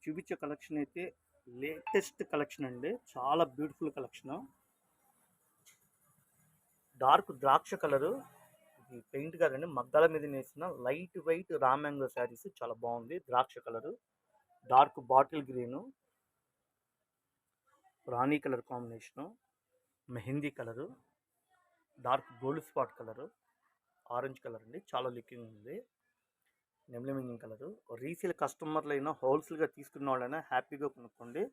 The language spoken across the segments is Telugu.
చూపించే కలెక్షన్ అయితే లేటెస్ట్ కలెక్షన్ అండి. చాలా బ్యూటిఫుల్ కలెక్షన్. డార్క్ ద్రాక్ష కలరు, ఇది పెయింట్ కాదండి, మగ్గాల మీద వేసిన light weight raw mango saris. చాలా బాగుంది. ద్రాక్ష కలరు, డార్క్ బాటిల్ గ్రీను, రాణి colour combination, mehendi colour, dark gold spot colour, orange colour అండి. చాలా లుకింగ్ ఉంది. నెమలిమింగిన్ కలరు. రీసేల్ కస్టమర్లు అయినా హోల్సేల్గా తీసుకున్న వాళ్ళైనా హ్యాపీగా కొనుక్కోండి.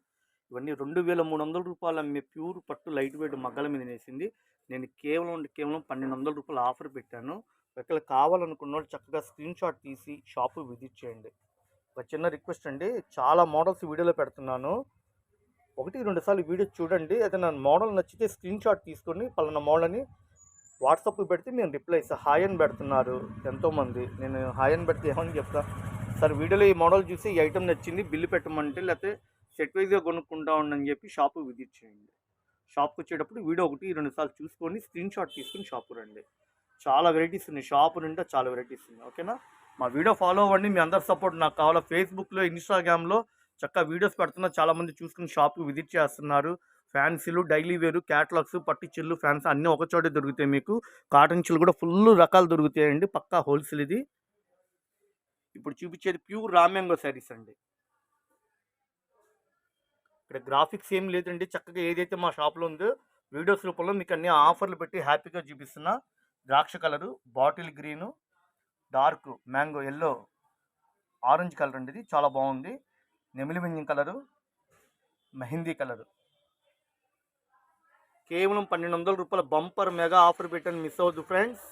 ఇవన్నీ 2300 రూపాయలు అమ్మే ప్యూర్ పట్టు లైట్ వెయిట్ మగ్గల మీద వేసింది. నేను కేవలం 1200 రూపాయలు ఆఫర్ పెట్టాను. ఒకవేళ కావాలనుకున్న వాళ్ళు చక్కగా స్క్రీన్ షాట్ తీసి షాపు విజిట్ చేయండి. ఒక చిన్న రిక్వెస్ట్ అండి, చాలా మోడల్స్ వీడియోలో పెడుతున్నాను. 1-2 సార్లు వీడియో చూడండి. ఏదైనా మోడల్ నచ్చితే స్క్రీన్ షాట్ తీసుకొని పలానా మోడల్ అని వాట్సాప్ పెడితే మేము రిప్లై ఇస్తాం. హాయ్ అని పెడుతున్నారు ఎంతోమంది. నేను హాయ్ అని పెడితే ఏమని చెప్తా సార్, వీడియోలో ఈ మోడల్ చూసి ఈ ఐటమ్ నచ్చింది బిల్లు పెట్టమంటే, లేకపోతే సెట్ వైజ్గా కొనుక్కుంటా ఉండని చెప్పి షాపు విజిట్ చేయండి. షాప్కి వచ్చేటప్పుడు వీడియో 1-2 సార్లు చూసుకొని స్క్రీన్ షాట్ తీసుకుని షాపు రండి. చాలా వెరైటీస్ ఉన్నాయి షాపు నిండా, చాలా వెరైటీస్ ఉన్నాయి. ఓకేనా, మా వీడియో ఫాలో అవ్వండి. మీ అందరి సపోర్ట్ నాకు కావాలా. ఫేస్బుక్లో, ఇన్స్టాగ్రామ్లో చక్కగా వీడియోస్ పెడుతున్నా, చాలామంది చూసుకుని షాప్కి విజిట్ చేస్తున్నారు. ఫ్యాన్సీలు, డైలీ వేరు, క్యాటలాగ్స్, పట్టు చిల్లు, ఫ్యాన్స్ అన్నీ ఒకచోటే దొరుకుతాయి మీకు. కాటన్ చిల్లు కూడా ఫుల్ రకాలు దొరుకుతాయండి. పక్కా హోల్సేల్ ఇది. ఇప్పుడు చూపించేది ప్యూర్ రా మ్యాంగో శారీస్ అండి. ఇక్కడ గ్రాఫిక్స్ ఏం లేదండి, చక్కగా ఏదైతే మా షాప్లో ఉందో వీడియోస్ రూపంలో మీకు అన్ని ఆఫర్లు పెట్టి హ్యాపీగా చూపిస్తున్నా. ద్రాక్ష colour, bottle green, dark mango yellow, orange colour అండి. ఇది చాలా బాగుంది. నెమిలి వెంజిన్ కలరు, మెహందీ కలరు. కేవలం 1200 రూపాయల బంపర్ మెగా ఆఫర్ పెట్టాను. మిస్ అవ్వద్దు ఫ్రెండ్స్.